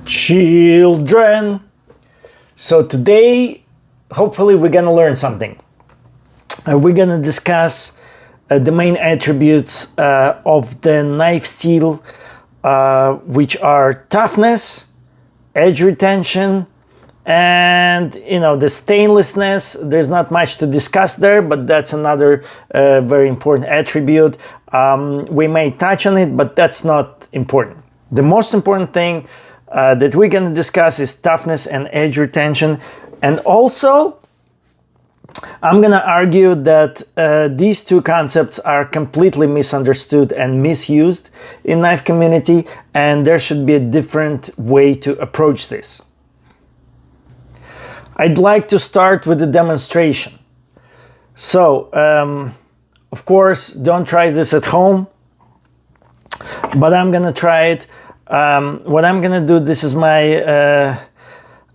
Children, so today hopefully we're gonna learn something. We're gonna discuss the main attributes of the knife steel, which are toughness, edge retention, and the stainlessness. There's not much to discuss there, but that's another very important attribute. We may touch on it, but that's not important. The most important thing that we're going to discuss is toughness and edge retention. And also, I'm going to argue that these two concepts are completely misunderstood and misused in knife community, and there should be a different way to approach this. I'd like to start with a demonstration. So, of course, don't try this at home, but I'm going to try it. What I'm gonna do, this is my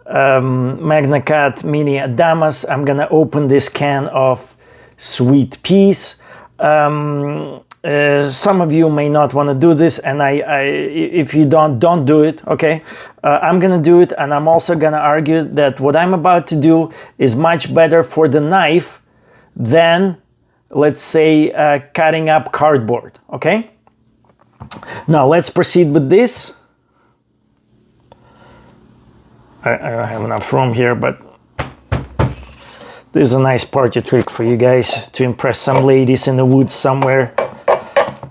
Magna Cut Mini Adamas. I'm gonna open this can of sweet peas. Some of you may not want to do this, and if you don't do it, okay? I'm gonna do it, and I'm also gonna argue that what I'm about to do is much better for the knife than, let's say, cutting up cardboard, okay? Now let's proceed with this. I don't have enough room here, but this is a nice party trick for you guys to impress some ladies in the woods somewhere.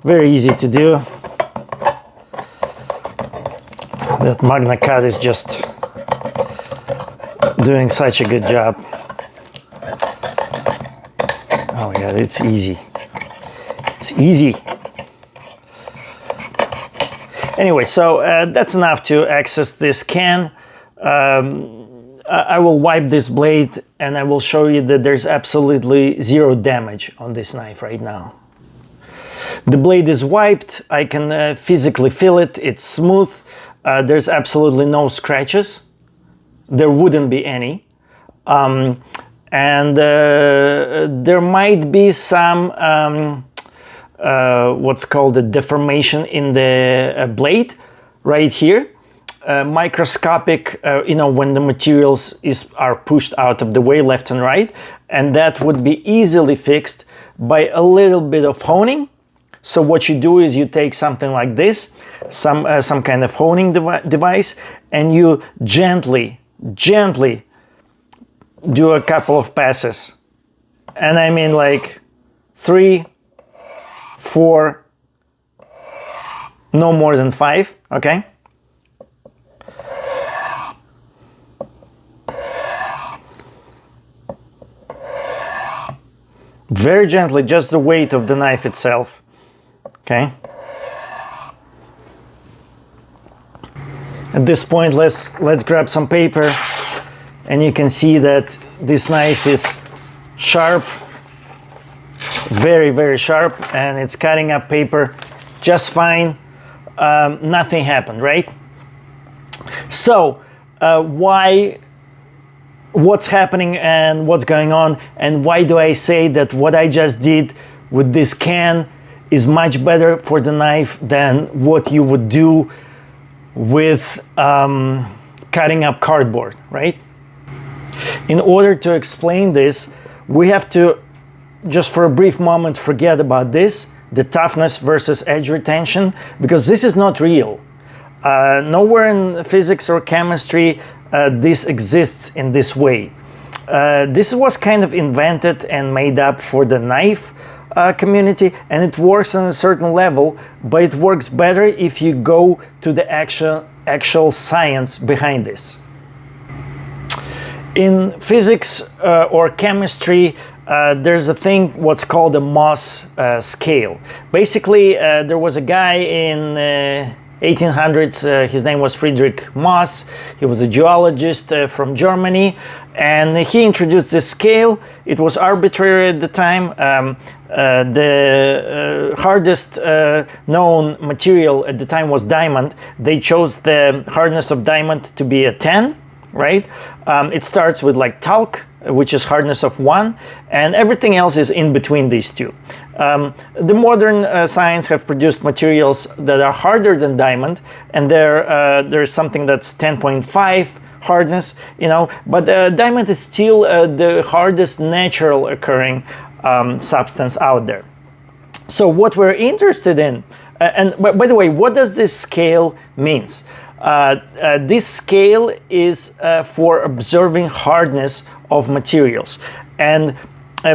Very easy to do. That Magna Cut is just doing such a good job. Oh my God, it's easy. It's easy. Anyway, so that's enough to access this can. I will wipe this blade and I will show you that there's absolutely zero damage on this knife right now. The blade is wiped. I can physically feel it. It's smooth. There's absolutely no scratches. There wouldn't be any. And there might be some what's called a deformation in the blade right here, microscopic, when the materials are pushed out of the way left and right, and that would be easily fixed by a little bit of honing. So what you do is you take something like this, some kind of honing device, and you gently do a couple of passes, and I mean like 3, 4, no more than 5, okay? Very gently, just the weight of the knife itself, okay? At this point, let's grab some paper, and you can see that this knife is sharp. Very, very sharp, and it's cutting up paper just fine. Nothing happened, right? So what's happening and what's going on, and why do I say that what I just did with this can is much better for the knife than what you would do with cutting up cardboard, right? In order to explain this, we have to just for a brief moment forget about this, the toughness versus edge retention, because this is not real. Nowhere in physics or chemistry this exists in this way. This was kind of invented and made up for the knife community, and it works on a certain level, but it works better if you go to the actual science behind this. In physics or chemistry, there's a thing what's called a Mohs scale. Basically, there was a guy in 1800s, his name was Friedrich Mohs. He was a geologist from Germany, and he introduced this scale. It was arbitrary at the time. The hardest known material at the time was diamond. They chose the hardness of diamond to be a 10, right? It starts with like talc, which is hardness of 1, and everything else is in between these two. The modern science have produced materials that are harder than diamond, and there's something that's 10.5 hardness, you know, but diamond is still the hardest natural occurring substance out there. So what we're interested in, and by the way, what does this scale means? This scale is for observing hardness of materials, and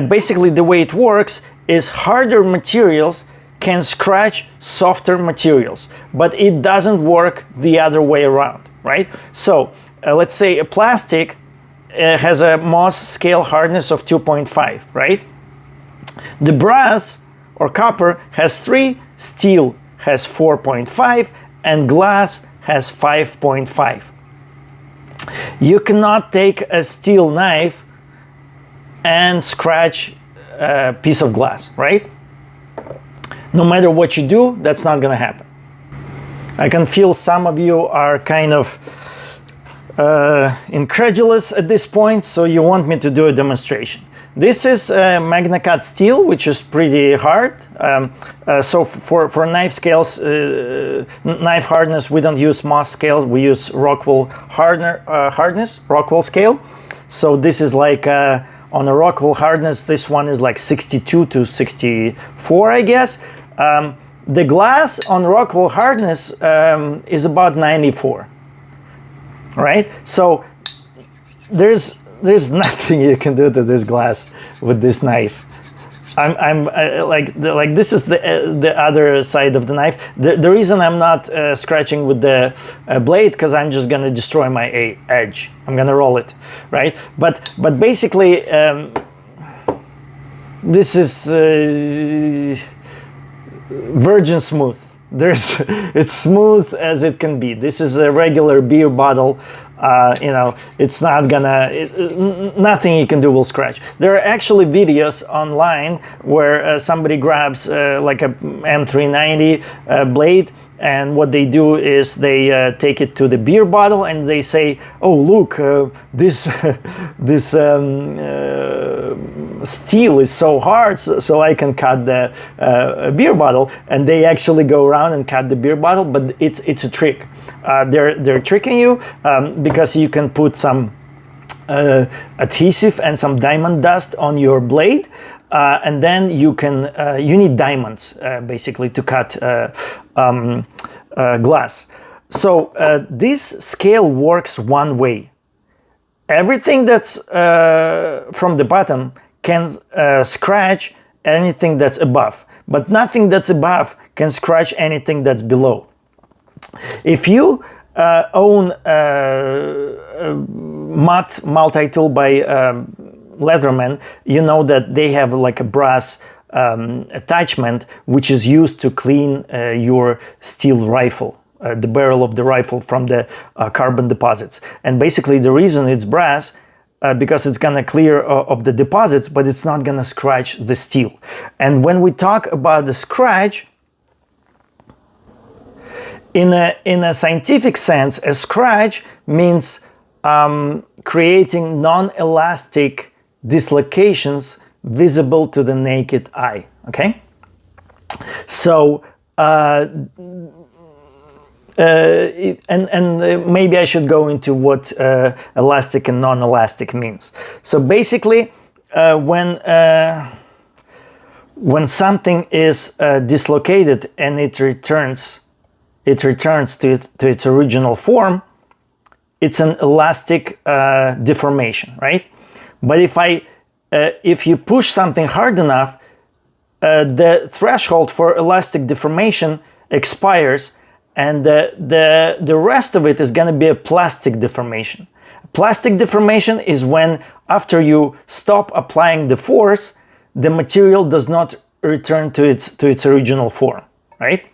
basically the way it works is harder materials can scratch softer materials, but it doesn't work the other way around, right? So let's say a plastic has a Mohs scale hardness of 2.5, right? The brass or copper has 3, steel has 4.5, and glass has 5.5. You cannot take a steel knife and scratch a piece of glass, right? No matter what you do, that's not gonna happen. I can feel some of you are kind of incredulous at this point, so you want me to do a demonstration. This is Magna Cut steel, which is pretty hard. So for knife scales, knife hardness, we don't use Mohs scale, we use Rockwell hardness, Rockwell scale. So this is like on a Rockwell hardness, this one is like 62 to 64, I guess. The glass on Rockwell hardness is about 94, right? So there's nothing you can do to this glass with this knife. Like this is the other side of the knife. The reason I'm not scratching with the blade, because I'm just gonna destroy my edge. I'm gonna roll it, right? But basically, this is virgin smooth. It's smooth as it can be. This is a regular beer bottle. You know, it's not gonna, nothing you can do will scratch. There are actually videos online where somebody grabs like a M390 blade, and what they do is they take it to the beer bottle and they say, oh look, this steel is so hard, so I can cut the beer bottle, and they actually go around and cut the beer bottle, but it's a trick. They're tricking you because you can put some adhesive and some diamond dust on your blade, and then you need diamonds basically to cut glass. So this scale works one way. Everything that's from the bottom can scratch anything that's above, but nothing that's above can scratch anything that's below. If you own a multi-tool by Leatherman, you know that they have like a brass attachment which is used to clean your steel rifle, the barrel of the rifle from the carbon deposits. And basically the reason it's brass, because it's gonna clear of the deposits, but it's not gonna scratch the steel. And when we talk about the scratch, in a scientific sense, a scratch means creating non-elastic dislocations visible to the naked eye, okay? So, maybe I should go into what elastic and non-elastic means. So basically, when something is dislocated and it returns to its original form, it's an elastic deformation, right? But if you push something hard enough, the threshold for elastic deformation expires, and the rest of it is going to be a plastic deformation. Plastic deformation is when, after you stop applying the force, the material does not return to its original form, right?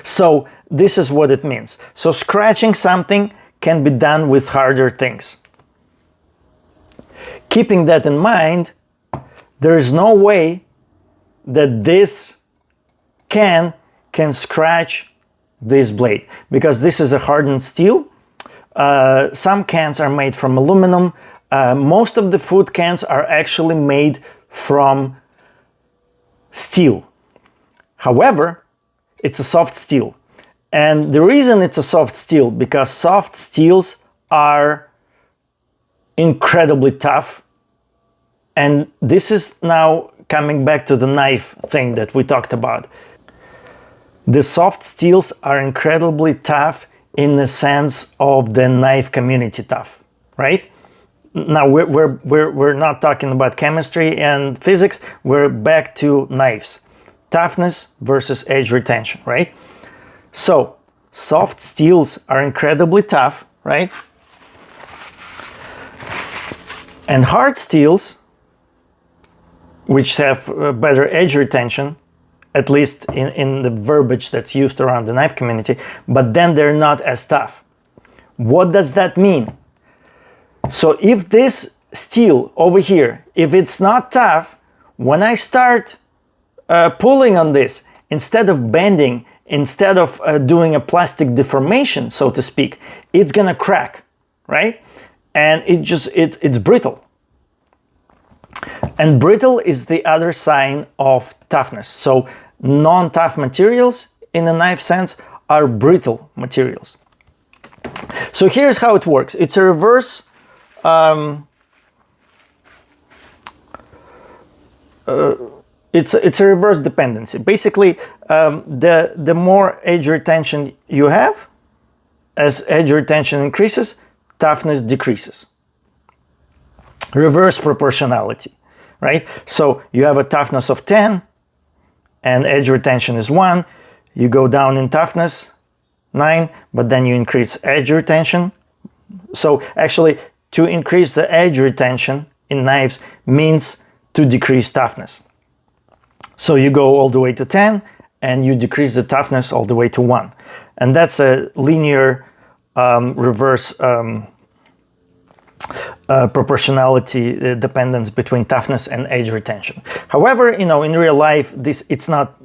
So this is what it means. So scratching something can be done with harder things. Keeping that in mind, there is no way that this can scratch this blade, because this is a hardened steel. Some cans are made from aluminum. Most of the food cans are actually made from steel. However, it's a soft steel. And the reason it's a soft steel, because soft steels are incredibly tough. And this is now coming back to the knife thing that we talked about. The soft steels are incredibly tough in the sense of the knife community tough, right? Now we're not talking about chemistry and physics. We're back to knives. Toughness versus edge retention, right? So soft steels are incredibly tough, right? And hard steels, which have better edge retention, at least in the verbiage that's used around the knife community, but then they're not as tough. What does that mean? So if this steel over here, if it's not tough, when I start pulling on this, instead of bending, instead of doing a plastic deformation, so to speak, it's gonna crack, right? And it's brittle. And brittle is the other sign of toughness. So non-tough materials in a knife sense are brittle materials. So here's how it works. It's a reverse it's a reverse dependency. Basically, the more edge retention you have, as edge retention increases, toughness decreases. Reverse proportionality, right? So you have a toughness of 10 and edge retention is 1. You go down in toughness, 9, but then you increase edge retention. So actually, to increase the edge retention in knives means to decrease toughness. So you go all the way to 10 and you decrease the toughness all the way to 1. And that's a linear reverse proportionality dependence between toughness and edge retention. However, in real life, it's not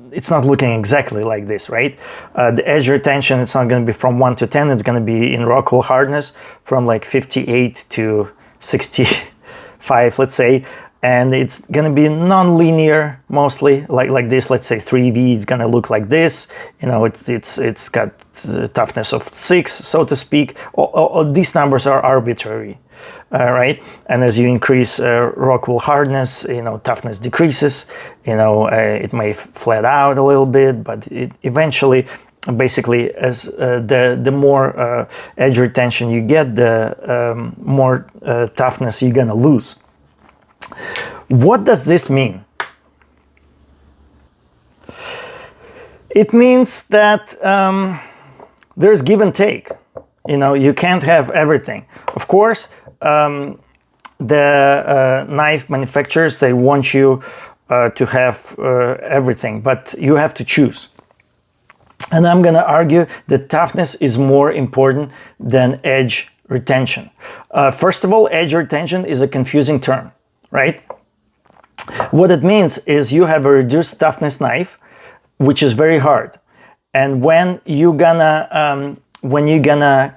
looking exactly like this, right? The edge retention, it's not going to be from 1 to 10. It's going to be in Rockwool hardness from like 58 to 65, let's say. And it's going to be non-linear mostly, like this. Let's say 3V is going to look like this. It's got the toughness of 6, so to speak. All these numbers are arbitrary, right? And as you increase Rockwool hardness, toughness decreases. It may flat out a little bit, but it eventually, basically, as the more edge retention you get, the more toughness you're going to lose. What does this mean? It means that there's give and take. You can't have everything. Of course, the knife manufacturers, they want you to have everything, but you have to choose. And I'm going to argue that toughness is more important than edge retention. First of all, edge retention is a confusing term, right? What it means is you have a reduced toughness knife, which is very hard. And when you're gonna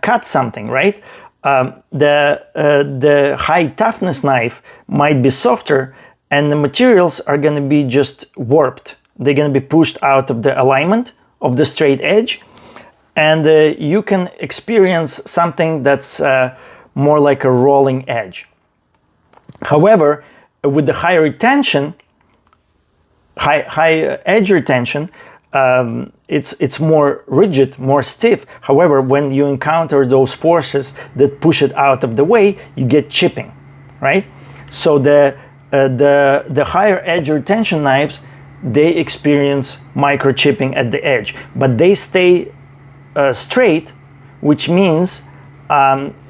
cut something, right? The high toughness knife might be softer, and the materials are gonna be just warped. They're gonna be pushed out of the alignment of the straight edge, and you can experience something that's more like a rolling edge. However, with the high edge retention, it's more rigid, more stiff. However, when you encounter those forces that push it out of the way, you get chipping, right? So the higher edge retention knives, they experience micro chipping at the edge, but they stay straight, which means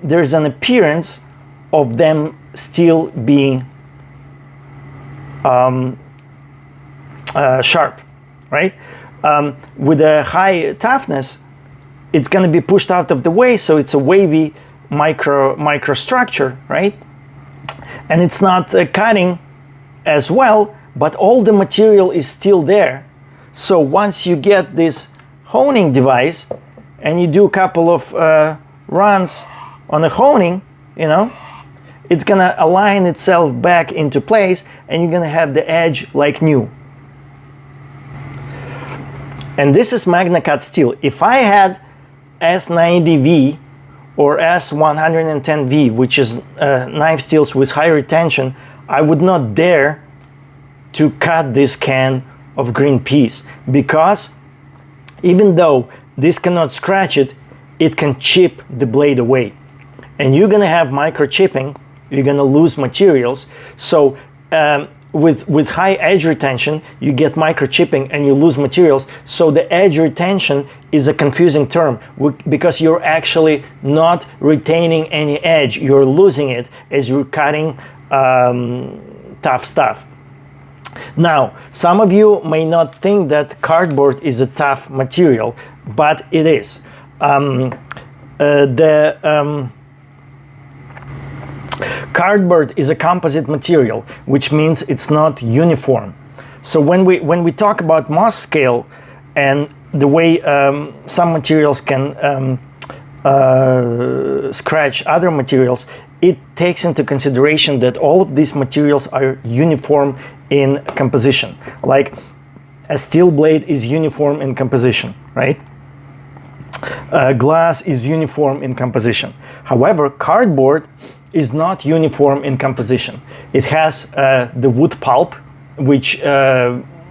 there's an appearance of them still being sharp, right? With a high toughness, it's going to be pushed out of the way, so it's a wavy microstructure, right? And it's not cutting as well, but all the material is still there. So once you get this honing device and you do a couple of runs on the honing, it's gonna align itself back into place, and you're gonna have the edge like new. And this is Magna cut steel. If I had S90V or S110V, which is knife steels with high retention, I would not dare to cut this can of green peas, because even though this cannot scratch it, it can chip the blade away. And you're gonna have micro chipping, you're gonna lose materials. So with high edge retention, you get micro chipping and you lose materials. So the edge retention is a confusing term because you're actually not retaining any edge, you're losing it as you're cutting tough stuff. Now, some of you may not think that cardboard is a tough material, but it is. Cardboard is a composite material, which means it's not uniform. So when we talk about mass scale and the way some materials can scratch other materials, it takes into consideration that all of these materials are uniform in composition. Like a steel blade is uniform in composition, right? Glass is uniform in composition. However, cardboard is not uniform in composition. It has the wood pulp, which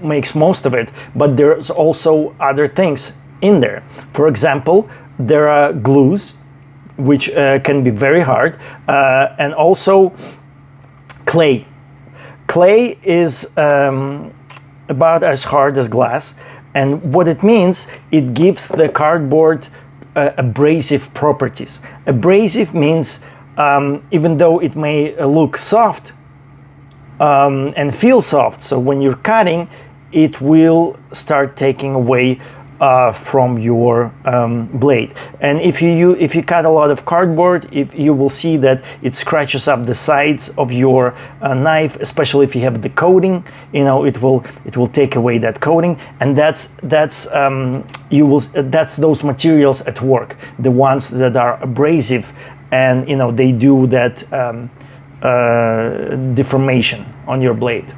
makes most of it, but there's also other things in there. For example, there are glues, which can be very hard, and also clay. Clay is about as hard as glass, and what it means, it gives the cardboard abrasive properties. Abrasive means even though it may look soft and feel soft, so when you're cutting, it will start taking away from your blade. And if you cut a lot of cardboard, you will see that it scratches up the sides of your knife, especially if you have the coating. You know, it will take away that coating, and that's those materials at work, the ones that are abrasive, and you know they do that deformation on your blade.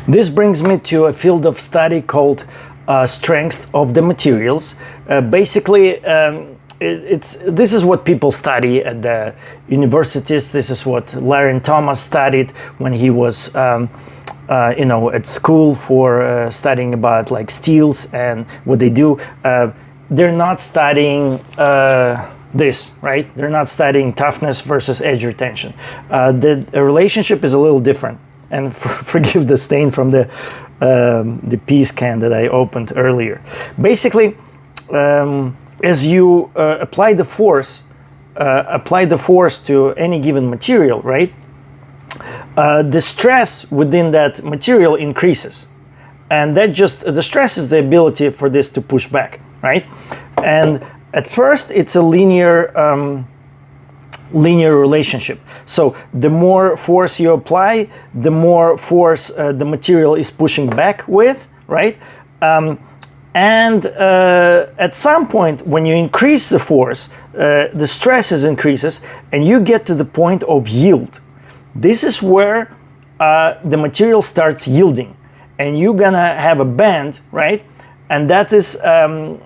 This brings me to a field of study called strength of the materials. Basically, this is what people study at the universities. This is what Larry Thomas studied when he was at school for studying about like steels and what they do. They're not studying this, right? They're not studying toughness versus edge retention. The relationship is a little different. And forgive the stain from the peas can that I opened earlier. Basically, as you apply the force to any given material, right? The stress within that material increases, and the stress is the ability for this to push back, right? And at first, it's a linear relationship. So the more force you apply, the more force the material is pushing back with, right? And at some point, when you increase the force, the stress increases, and you get to the point of yield. This is where the material starts yielding, and you're gonna have a bend, right? And that is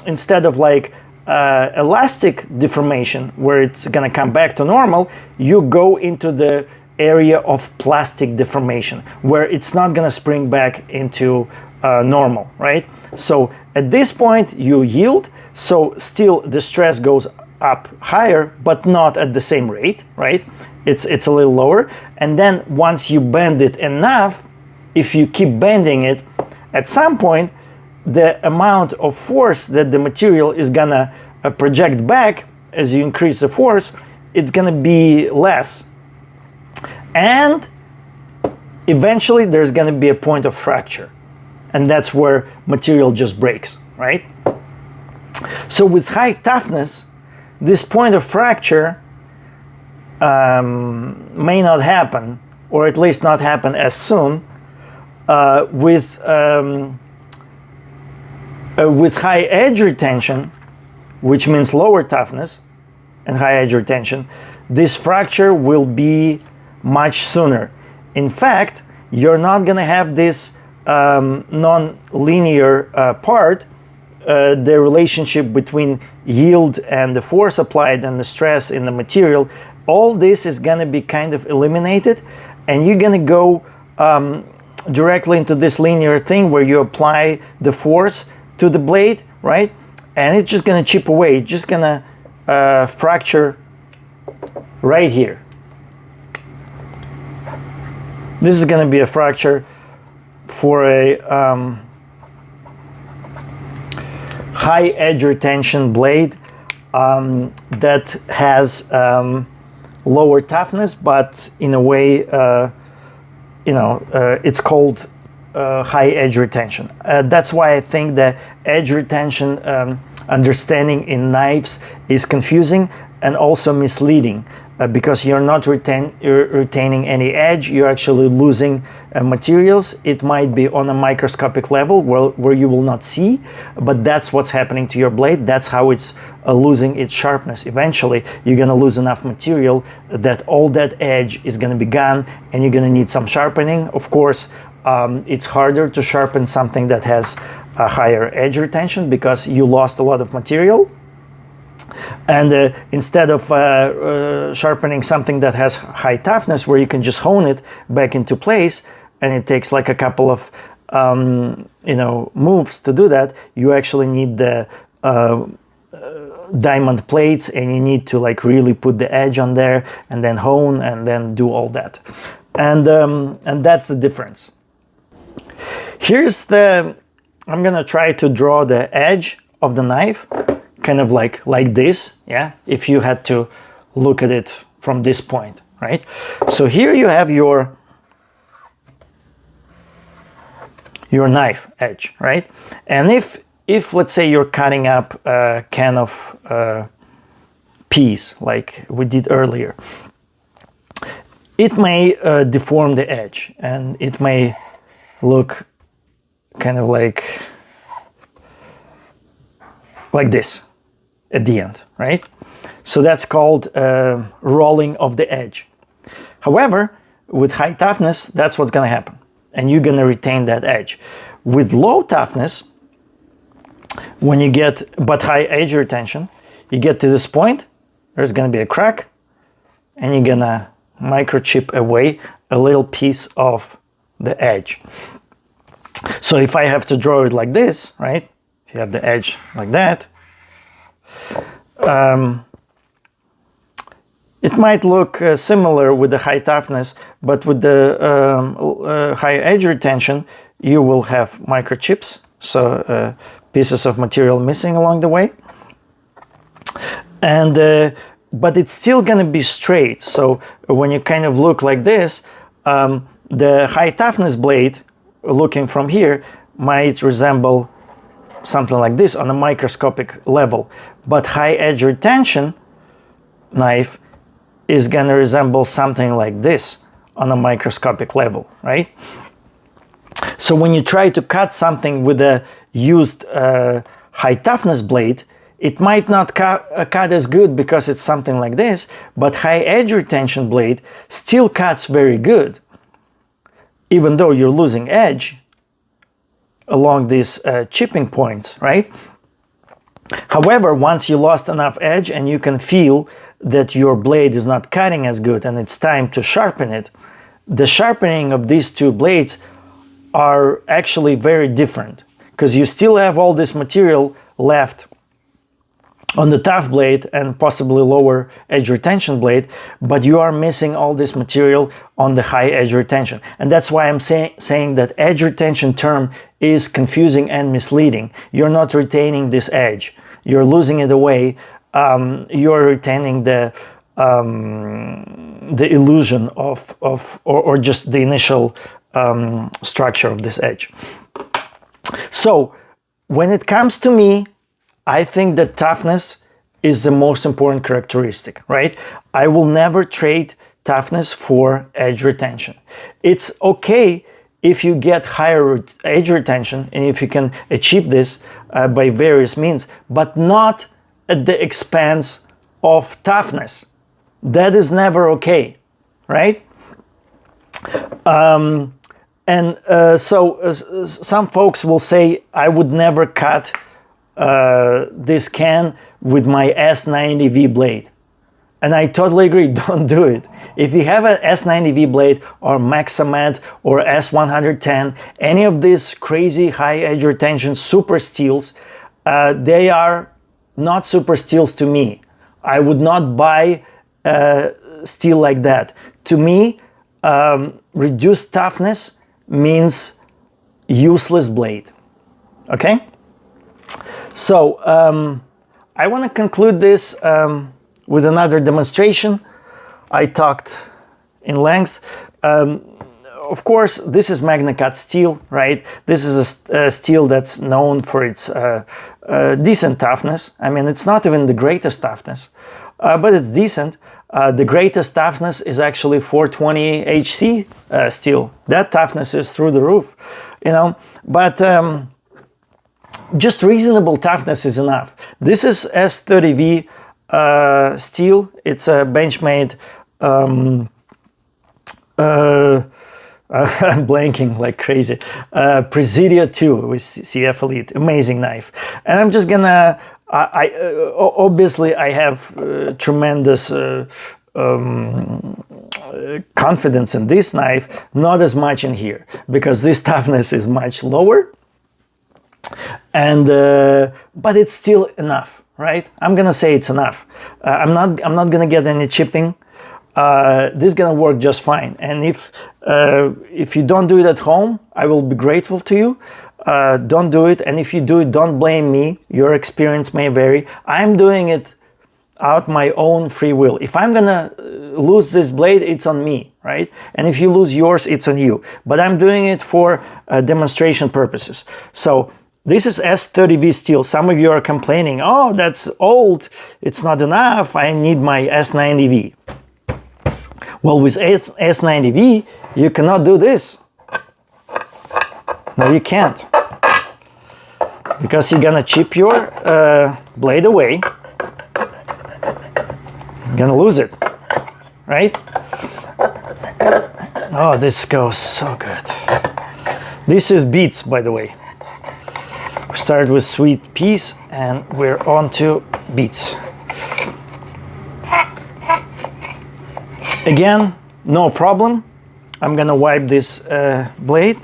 instead of like elastic deformation, where it's going to come back to normal, you go into the area of plastic deformation, where it's not going to spring back into normal, right? So at this point you yield, so still the stress goes up higher, but not at the same rate, right? It's a little lower, and then once you bend it enough, if you keep bending it, at some point the amount of force that the material is gonna project back as you increase the force, it's gonna be less, and eventually there's gonna be a point of fracture, and that's where material just breaks, right? So with high toughness, this point of fracture may not happen, or at least not happen as soon. With high edge retention, which means lower toughness and high edge retention, this fracture will be much sooner. In fact, you're not going to have this non-linear part, the relationship between yield and the force applied and the stress in the material, all this is going to be kind of eliminated, and you're going to go directly into this linear thing where you apply the force to the blade, right? And it's just going to chip away. It's just going to fracture right here. This is going to be a fracture for a high edge retention blade that has lower toughness, but in a way, it's called high edge retention. That's why I think that edge retention understanding in knives is confusing and also misleading, because you're not retaining any edge, you're actually losing materials. It might be on a microscopic level where you will not see, but that's what's happening to your blade. That's how it's losing its sharpness. Eventually, you're going to lose enough material that all that edge is going to be gone, and you're going to need some sharpening. Of course, it's harder to sharpen something that has a higher edge retention because you lost a lot of material. And instead of sharpening something that has high toughness, where you can just hone it back into place, and it takes like a couple of moves to do that, you actually need the diamond plates, and you need to like really put the edge on there and then hone and then do all that. And that's the difference. Here's I'm gonna try to draw the edge of the knife, kind of like this, yeah, if you had to look at it from this point, right? So here you have your knife edge, right? And if let's say you're cutting up a can of peas like we did earlier, it may deform the edge, and it may look kind of like this at the end, right? So that's called rolling of the edge. However, with high toughness, that's what's going to happen, and you're going to retain that edge. With low toughness, when you get but high edge retention, you get to this point, there's going to be a crack, and you're going to microchip away a little piece of the edge. So if I have to draw it like this, right? If you have the edge like that, it might look similar with the high toughness, but with the high edge retention, you will have microchips, so pieces of material missing along the way. And but it's still going to be straight. So when you kind of look like this, the high toughness blade, looking from here, might resemble something like this on a microscopic level, but high edge retention knife is going to resemble something like this on a microscopic level, right? So when you try to cut something with a used high toughness blade, it might not cut as good because it's something like this, but high edge retention blade still cuts very good, even though you're losing edge along these chipping points, right? However, once you lost enough edge and you can feel that your blade is not cutting as good and it's time to sharpen it, the sharpening of these two blades are actually very different, because you still have all this material left on the tough blade and possibly lower edge retention blade, but you are missing all this material on the high edge retention. And that's why I'm saying that edge retention term is confusing and misleading. You're not retaining this edge. You're losing it away. You're retaining the illusion or just the initial structure of this edge. So when it comes to me, I think that toughness is the most important characteristic, right? I will never trade toughness for edge retention. It's okay if you get higher edge retention and if you can achieve this by various means, but not at the expense of toughness. That is never okay, right? And some folks will say, I would never cut this can with my S90V blade. And I totally agree, don't do it. If you have an S90V blade or Maxamet or S110, any of these crazy high edge retention super steels, they are not super steels to me. I would not buy steel like that. To me, reduced toughness means useless blade. Okay? So I want to conclude this with another demonstration. I talked in length. Of course, this is Magna Cut steel, right? This is a steel that's known for its decent toughness. I mean, it's not even the greatest toughness, but it's decent. The greatest toughness is actually 420 HC steel. That toughness is through the roof, you know. But just reasonable toughness is enough. This is S30V steel. It's a Benchmade. I'm blanking like crazy. Presidio 2 with CF Elite, amazing knife. And I'm just gonna. Obviously I have tremendous confidence in this knife, not as much in here, because this toughness is much lower, and but it's still enough, right? I'm gonna say it's enough. I'm not gonna get any chipping. This is gonna work just fine. And if you don't do it at home, I will be grateful to you. Don't do it, and if you do it, don't blame me. Your experience may vary. I'm doing it out my own free will. If I'm gonna lose this blade, it's on me, right? And if you lose yours, it's on you. But I'm doing it for demonstration purposes. So this is S30V steel. Some of you are complaining, oh, that's old, it's not enough, I need my S90V. Well, with S90V, you cannot do this. No, you can't, because you're gonna chip your blade away. You're gonna lose it, right? Oh, this goes so good. This is beets, by the way. We started with sweet peas and we're on to beets. Again, no problem. I'm gonna wipe this blade.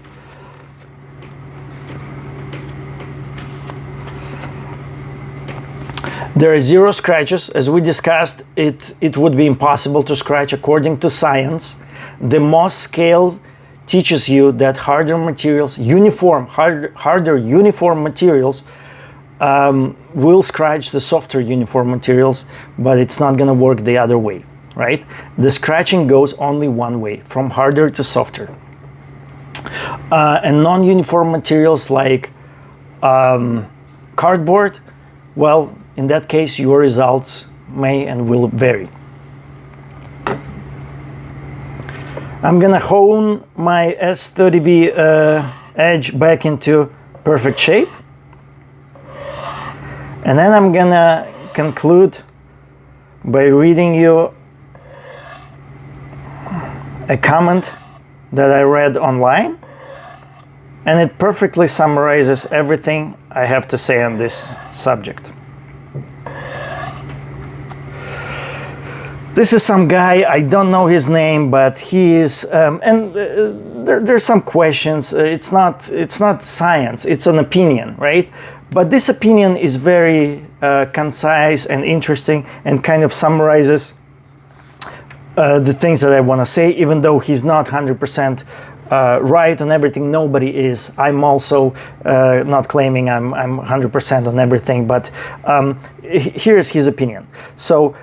There are 0 scratches. As we discussed, it would be impossible to scratch according to science. The Mohs scale teaches you that harder materials, harder uniform materials will scratch the softer uniform materials, but it's not gonna work the other way, right? The scratching goes only one way, from harder to softer. And non-uniform materials like cardboard, well, in that case, your results may and will vary. I'm gonna hone my S30V edge back into perfect shape. And then I'm gonna conclude by reading you a comment that I read online. And it perfectly summarizes everything I have to say on this subject. This is some guy, I don't know his name, but he is, and there's some questions. It's not science, it's an opinion, right? But this opinion is very concise and interesting and kind of summarizes the things that I want to say, even though he's not 100% right on everything. Nobody is. I'm also not claiming I'm 100% on everything, but here's his opinion. So,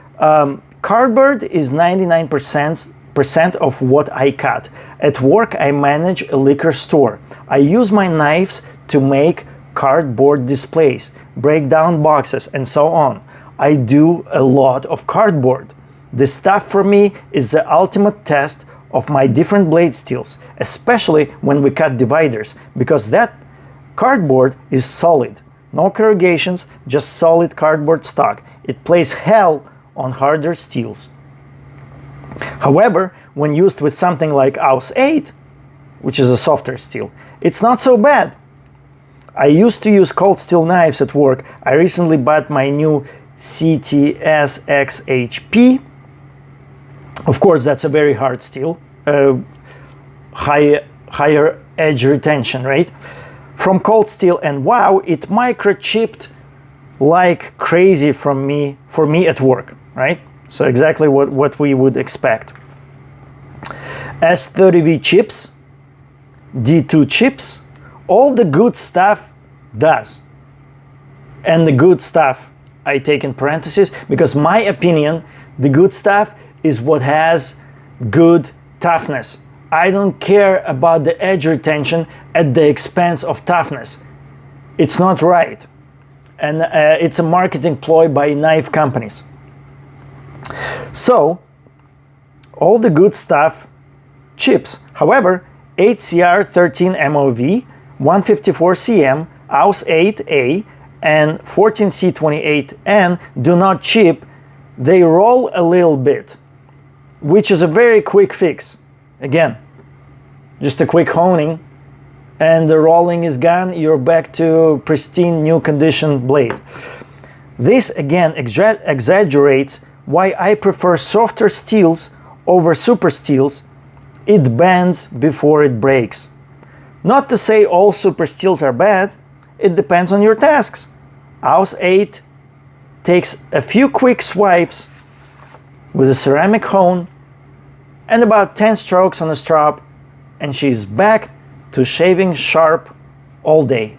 cardboard is 99% of what I cut. At work, I manage a liquor store. I use my knives to make cardboard displays, break down boxes, and so on. I do a lot of cardboard. This stuff for me is the ultimate test of my different blade steels, especially when we cut dividers, because that cardboard is solid. No corrugations, just solid cardboard stock. It plays hell on harder steels. However, when used with something like AUS 8, which is a softer steel. It's not so bad. I used to use cold steel knives at work. I recently bought my new CTS XHP. Of course, that's a very hard steel, higher edge retention, right? From cold steel, and wow, it microchipped like crazy for me at work, right? So exactly what we would expect. S30V chips, D2 chips, all the good stuff does. And the good stuff I take in parentheses, because my opinion, the good stuff is what has good toughness. I don't care about the edge retention at the expense of toughness. It's not right. And it's a marketing ploy by knife companies. So, all the good stuff chips. However, 8CR13 MOV, 154 cm, AUS 8A, and 14C28N do not chip. They roll a little bit, which is a very quick fix. Again, just a quick honing, and the rolling is gone. You're back to pristine new condition blade. This again exaggerates why I prefer softer steels over super steels. It bends before it breaks. Not to say all super steels are bad, it depends on your tasks. AUS 8 takes a few quick swipes with a ceramic hone and about 10 strokes on a strop, and she's back to shaving sharp all day.